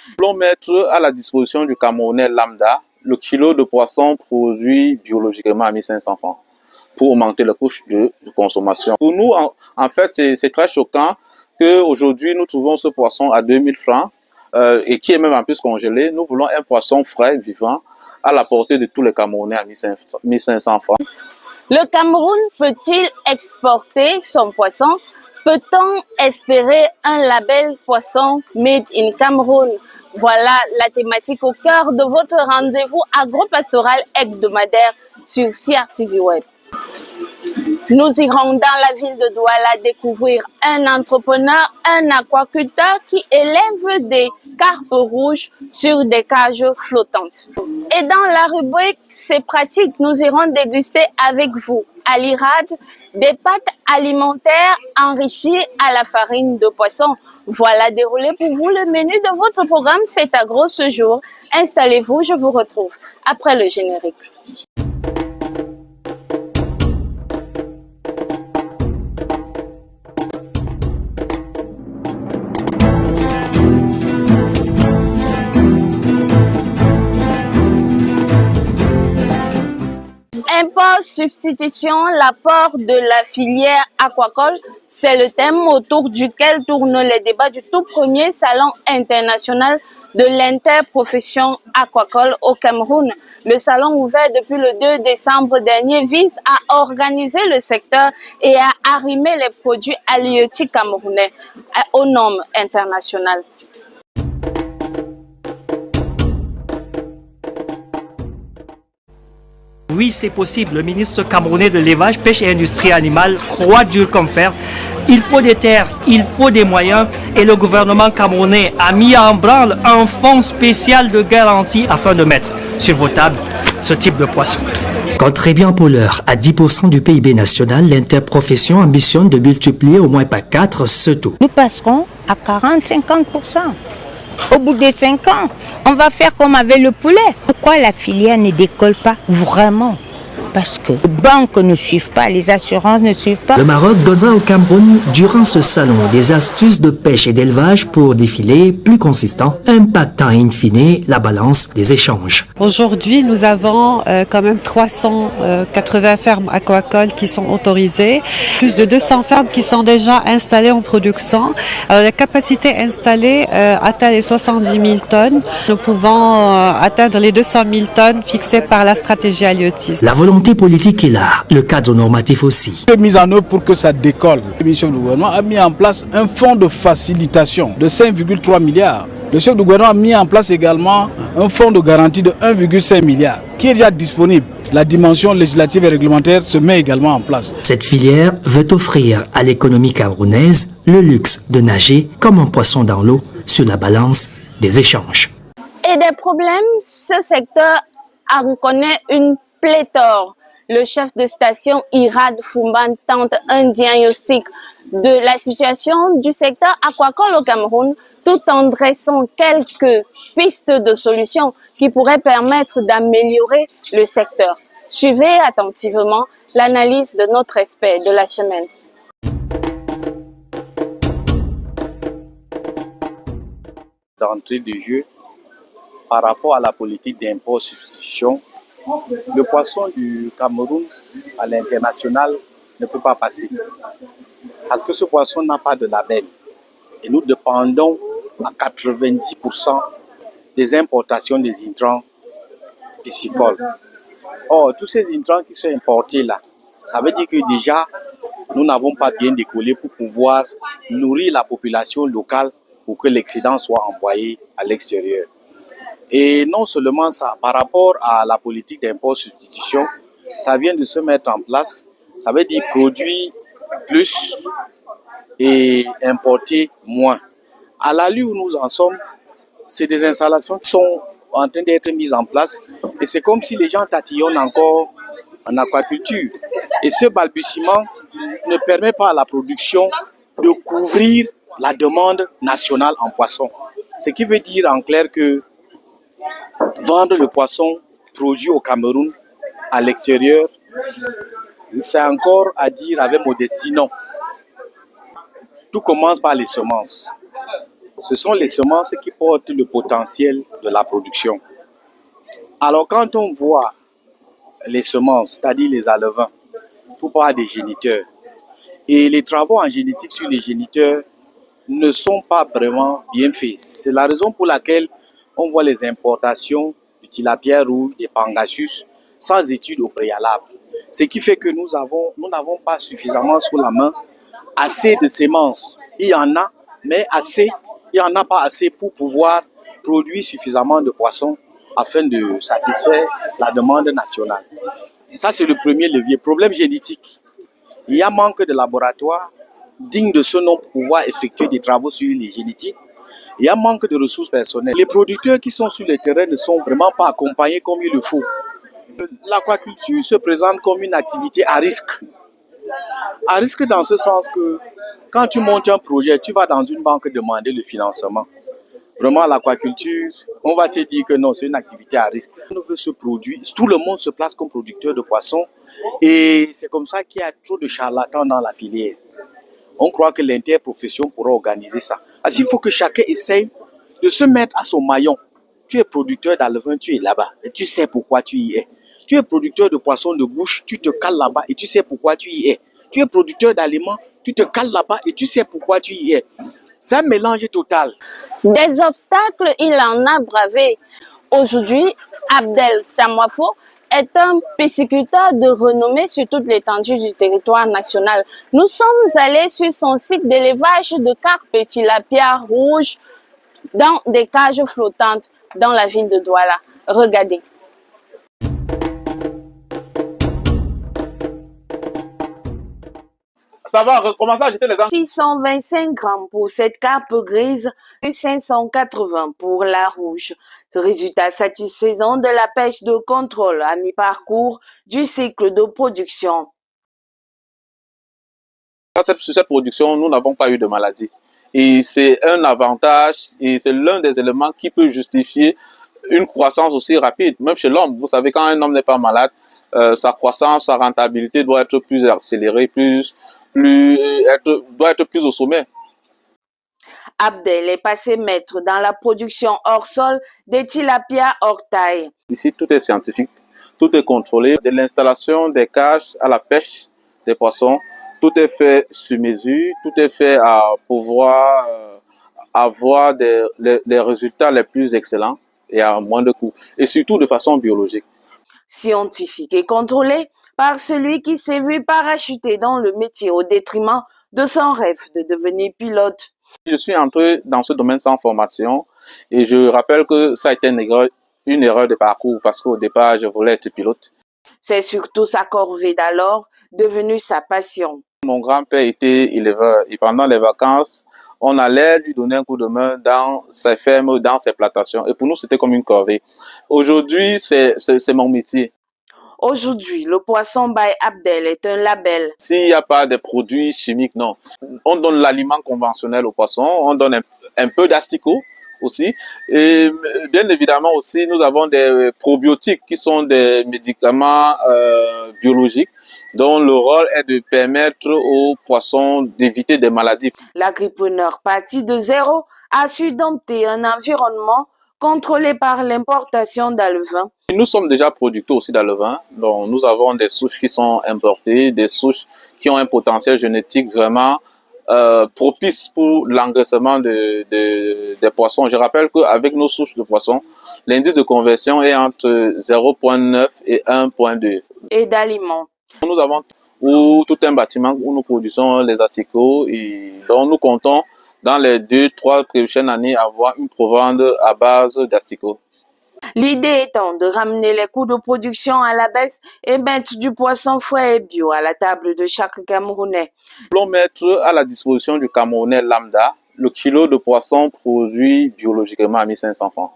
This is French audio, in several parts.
Nous voulons mettre à la disposition du Camerounais lambda le kilo de poisson produit biologiquement à 1500 francs pour augmenter le coût de consommation. Pour nous, en fait, c'est très choquant qu'aujourd'hui, nous trouvons ce poisson à 2000 francs et qui est même en plus congelé. Nous voulons un poisson frais, vivant, à la portée de tous les Camerounais à 1500 francs. Le Cameroun peut-il exporter son poisson? Peut-on espérer un label poisson Made in Cameroun? Voilà la thématique au cœur de votre rendez-vous agro-pastoral hebdomadaire sur CRTV Web. Nous irons dans la ville de Douala découvrir un entrepreneur, un aquaculteur qui élève des carpes rouges sur des cages flottantes. Et dans la rubrique C'est pratique, nous irons déguster avec vous, à l'IRAD, des pâtes alimentaires enrichies à la farine de poisson. Voilà déroulé pour vous le menu de votre programme C'est Agro ce jour. Installez-vous, je vous retrouve après le générique. Import, substitution, l'apport de la filière aquacole, c'est le thème autour duquel tournent les débats du tout premier salon international de l'interprofession aquacole au Cameroun. Le salon ouvert depuis le 2 décembre dernier vise à organiser le secteur et à arrimer les produits halieutiques camerounais aux normes internationales. Oui, c'est possible. Le ministre camerounais de l'élevage, pêche et industrie animale croit dur comme fer. Il faut des terres, il faut des moyens et le gouvernement camerounais a mis en branle un fonds spécial de garantie afin de mettre sur vos tables ce type de poisson. Contribuant pour l'heure à 10% du PIB national, l'interprofession ambitionne de multiplier au moins par 4 ce taux. Nous passerons à 40-50%. Au bout de 5 ans, on va faire comme avec le poulet. Pourquoi la filière ne décolle pas vraiment? Parce que les banques ne suivent pas, les assurances ne suivent pas. Le Maroc donnera au Cameroun, durant ce salon, des astuces de pêche et d'élevage pour des filets plus consistants, impactant in fine la balance des échanges. Aujourd'hui, nous avons quand même 380 fermes aquacoles qui sont autorisées, plus de 200 fermes qui sont déjà installées en production. La capacité installée atteint les 70 000 tonnes. Nous pouvons atteindre les 200 000 tonnes fixées par la stratégie halieutique. La volonté politique est là, le cadre normatif aussi. Mise en œuvre pour que ça décolle. Le chef du gouvernement a mis en place un fonds de facilitation de 5,3 milliards. Le chef du gouvernement a mis en place également un fonds de garantie de 1,5 milliard qui est déjà disponible. La dimension législative et réglementaire se met également en place. Cette filière veut offrir à l'économie camerounaise le luxe de nager comme un poisson dans l'eau sur la balance des échanges. Et des problèmes, ce secteur en connaît une pléthore. Le chef de station Irad Foumban tente un diagnostic de la situation du secteur aquacole au Cameroun tout en dressant quelques pistes de solutions qui pourraient permettre d'améliorer le secteur. Suivez attentivement l'analyse de notre expert de la semaine. D'entrée de jeu par rapport à la politique d'import-substitution, le poisson du Cameroun à l'international ne peut pas passer. Parce que ce poisson n'a pas de label. Et nous dépendons à 90% des importations des intrants piscicoles. Or, tous ces intrants qui sont importés là, ça veut dire que déjà, nous n'avons pas bien décollé pour pouvoir nourrir la population locale pour que l'excédent soit envoyé à l'extérieur. Et non seulement ça, par rapport à la politique d'import-substitution, ça vient de se mettre en place. Ça veut dire produire plus et importer moins. À l'allure où nous en sommes, c'est des installations qui sont en train d'être mises en place. Et c'est comme si les gens tatillonnent encore en aquaculture. Et ce balbutiement ne permet pas à la production de couvrir la demande nationale en poisson. Ce qui veut dire en clair que vendre le poisson produit au Cameroun à l'extérieur, c'est encore à dire avec modestie non. Tout commence par les semences. Ce sont les semences qui portent le potentiel de la production. Alors quand on voit les semences, c'est-à-dire les alevins, tout part des géniteurs. Et les travaux en génétique sur les géniteurs ne sont pas vraiment bien faits. C'est la raison pour laquelle on voit les importations du tilapia rouge, des pangasius, sans études au préalable. Ce qui fait que nous n'avons pas suffisamment sous la main assez de semences. Il y en a, mais il n'y en a pas assez pour pouvoir produire suffisamment de poissons afin de satisfaire la demande nationale. Ça, c'est le premier levier. Problème génétique. Il y a manque de laboratoires dignes de ce nom pour pouvoir effectuer des travaux sur les génétiques. Il y a manque de ressources personnelles. Les producteurs qui sont sur le terrain ne sont vraiment pas accompagnés comme il le faut. L'aquaculture se présente comme une activité à risque. À risque dans ce sens que quand tu montes un projet, tu vas dans une banque demander le financement. Vraiment, l'aquaculture, on va te dire que non, c'est une activité à risque. On veut se produire, tout le monde se place comme producteur de poissons et c'est comme ça qu'il y a trop de charlatans dans la filière. On croit que l'interprofession pourra organiser ça. Alors, il faut que chacun essaye de se mettre à son maillon. Tu es producteur d'alevin, tu es là-bas et tu sais pourquoi tu y es. Tu es producteur de poissons de bouche, tu te cales là-bas et tu sais pourquoi tu y es. Tu es producteur d'aliments, tu te cales là-bas et tu sais pourquoi tu y es. C'est un mélange total. Des obstacles, il en a bravé. Aujourd'hui, Abdel Tamwafo est un pisciculteur de renommée sur toute l'étendue du territoire national. Nous sommes allés sur son site d'élevage de carpe et tilapia rouge dans des cages flottantes dans la ville de Douala. Regardez. Ça va recommencer à jeter les 625 grammes pour cette carpe grise et 580 pour la rouge. Ce résultat satisfaisant de la pêche de contrôle à mi-parcours du cycle de production. Sur cette production, nous n'avons pas eu de maladie. Et c'est un avantage et c'est l'un des éléments qui peut justifier une croissance aussi rapide. Même chez l'homme, vous savez, quand un homme n'est pas malade, sa croissance, sa rentabilité doit être plus accélérée, doit être plus au sommet. Abdel est passé maître dans la production hors sol des tilapia hors taille. Ici, tout est scientifique, tout est contrôlé. De l'installation des cages à la pêche des poissons, tout est fait sur mesure, tout est fait à pouvoir avoir les résultats les plus excellents et à moins de coûts. Et surtout de façon biologique. Scientifique et contrôlé par celui qui s'est vu parachuter dans le métier au détriment de son rêve de devenir pilote. Je suis entré dans ce domaine sans formation et je rappelle que ça a été une erreur de parcours parce qu'au départ, je voulais être pilote. C'est surtout sa corvée d'alors, devenue sa passion. Mon grand-père était éleveur et pendant les vacances, on allait lui donner un coup de main dans ses fermes, dans ses plantations. Et pour nous, c'était comme une corvée. Aujourd'hui, c'est mon métier. Aujourd'hui, le poisson by Abdel est un label. S'il n'y a pas de produits chimiques, non. On donne l'aliment conventionnel au poisson, on donne un peu d'asticot aussi. Et bien évidemment aussi, nous avons des probiotiques qui sont des médicaments biologiques dont le rôle est de permettre aux poissons d'éviter des maladies. L'agripreneur parti de zéro a su dompter un environnement contrôlé par l'importation d'alevins. Nous sommes déjà producteurs aussi d'alevins, donc nous avons des souches qui sont importées, des souches qui ont un potentiel génétique vraiment propice pour l'engraissement des poissons. Je rappelle qu'avec nos souches de poissons, l'indice de conversion est entre 0,9 et 1,2. Et d'aliments. Nous avons tout un bâtiment où nous produisons les asticots et donc nous comptons dans les 2-3 prochaines années avoir une provende à base d'asticots. L'idée étant de ramener les coûts de production à la baisse et mettre du poisson frais et bio à la table de chaque Camerounais. Nous voulons mettre à la disposition du Camerounais lambda le kilo de poisson produit biologiquement à 1500 francs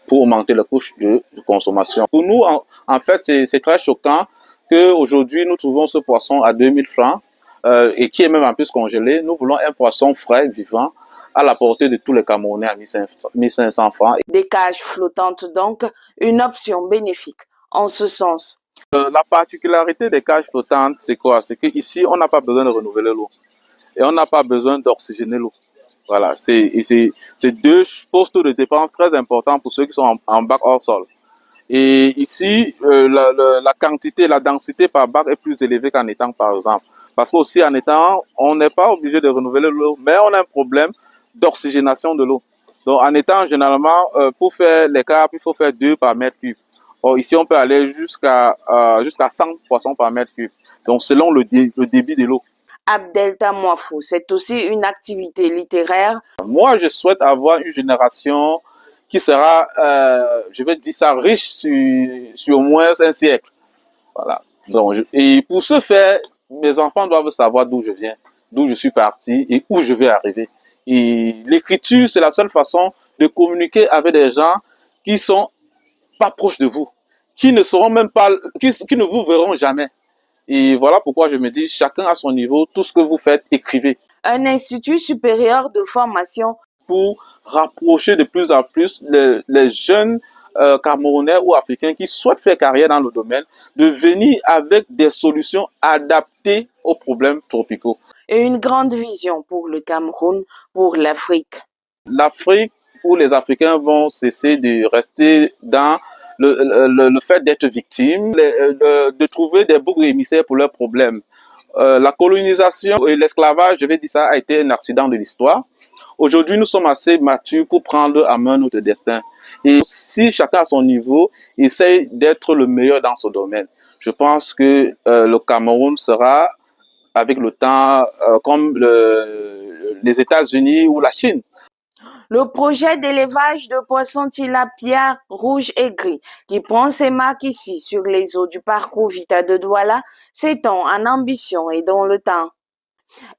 pour augmenter le coût de consommation. Pour nous, en fait, c'est très choquant qu'aujourd'hui, nous trouvons ce poisson à 2000 francs et qui est même en plus congelé. Nous voulons un poisson frais, vivant, à la portée de tous les Camerounais à 1500 francs. Des cages flottantes donc, une option bénéfique en ce sens. La particularité des cages flottantes, c'est quoi? C'est qu'ici, on n'a pas besoin de renouveler l'eau et on n'a pas besoin d'oxygéner l'eau. Voilà, c'est deux postes de dépenses très importants pour ceux qui sont en bac hors sol. Et ici, la quantité, la densité par bac est plus élevée qu'en étang, par exemple. Parce qu'aussi en étang, on n'est pas obligé de renouveler l'eau, mais on a un problème d'oxygénation de l'eau. Donc en étang, généralement, pour faire les carpes, il faut faire 2 par mètre cube. Or ici, on peut aller jusqu'à 100 poissons par mètre cube. Donc selon le débit de l'eau. Abdelta Mouafou, c'est aussi une activité littéraire. Moi, je souhaite avoir une génération qui sera, je vais dire ça, riche sur au moins un siècle. Voilà. Donc, et pour ce faire, mes enfants doivent savoir d'où je viens, d'où je suis parti et où je vais arriver. Et l'écriture, c'est la seule façon de communiquer avec des gens qui sont pas proches de vous, qui ne seront même pas, qui ne vous verront jamais. Et voilà pourquoi je me dis, chacun à son niveau, tout ce que vous faites, écrivez. Un institut supérieur de formation pour rapprocher de plus en plus les jeunes Camerounais ou Africains qui souhaitent faire carrière dans le domaine, de venir avec des solutions adaptées aux problèmes tropicaux. Et une grande vision pour le Cameroun, pour l'Afrique. L'Afrique, où les Africains vont cesser de rester dans le fait d'être victimes, de trouver des boucs émissaires pour leurs problèmes. La colonisation et l'esclavage, je vais dire ça, a été un accident de l'histoire. Aujourd'hui, nous sommes assez matures pour prendre à main notre destin. Et si chacun à son niveau essaye d'être le meilleur dans ce domaine, je pense que le Cameroun sera, avec le temps, comme les États-Unis ou la Chine. Le projet d'élevage de poissons tilapia rouge et gris, qui prend ses marques ici sur les eaux du parcours Vita de Douala, s'étend en ambition et dans le temps.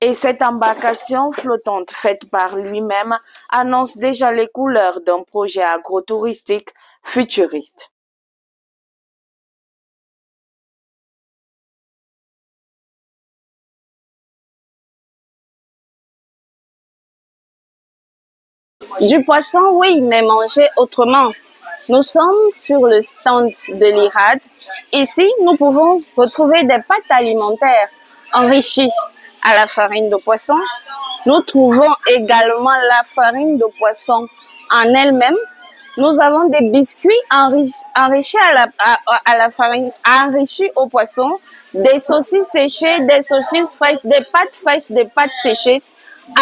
Et cette embarcation flottante faite par lui-même annonce déjà les couleurs d'un projet agro-touristique futuriste. Du poisson, oui, mais manger autrement. Nous sommes sur le stand de l'IRAD. Ici, nous pouvons retrouver des pâtes alimentaires enrichies à la farine de poisson. Nous trouvons également la farine de poisson en elle-même. Nous avons des biscuits enrichis à la farine, enrichis au poisson, des saucisses séchées, des saucisses fraîches, des pâtes fraîches, des pâtes séchées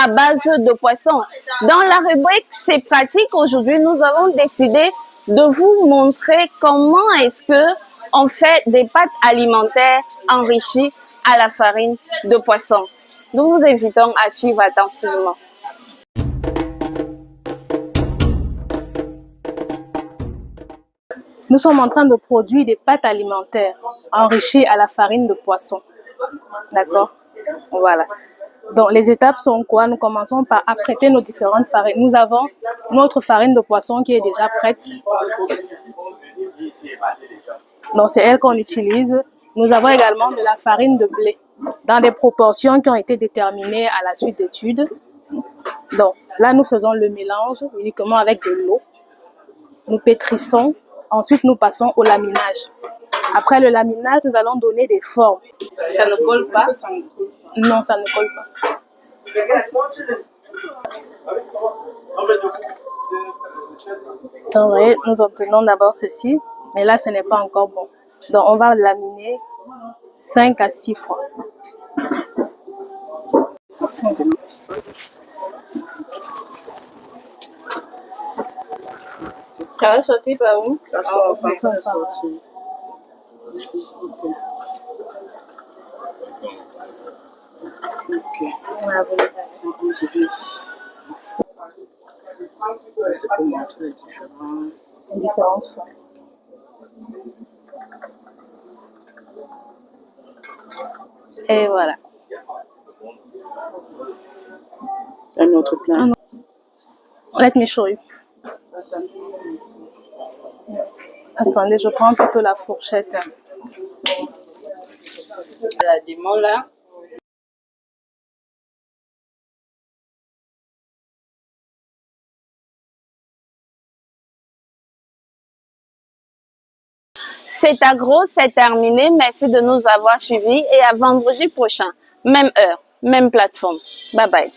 à base de poisson. Dans la rubrique C'est pratique, aujourd'hui, nous avons décidé de vous montrer comment est-ce que on fait des pâtes alimentaires enrichies à la farine de poisson. Nous vous invitons à suivre attentivement. Nous sommes en train de produire des pâtes alimentaires enrichies à la farine de poisson. D'accord? Voilà. Donc, les étapes sont quoi? Nous commençons par apprêter nos différentes farines. Nous avons notre farine de poisson qui est déjà prête. Donc, c'est elle qu'on utilise. Nous avons également de la farine de blé dans des proportions qui ont été déterminées à la suite d'études. Donc, là, nous faisons le mélange uniquement avec de l'eau. Nous pétrissons. Ensuite, nous passons au laminage. Après le laminage, nous allons donner des formes. Ça ne colle pas? Non, ça ne colle pas. Donc, vous voyez, nous obtenons d'abord ceci, mais là, ce n'est pas encore bon. Donc, on va laminer 5 à 6 fois. Ça va sortir par où? Ça sort par là. Voilà, vous les C'est pour montrer les différentes formes. Et voilà. Un autre plat. Let me show you. Attendez, je prends plutôt la fourchette. La démon là. C'est agro, c'est terminé. Merci de nous avoir suivis et à vendredi prochain. Même heure, même plateforme. Bye bye.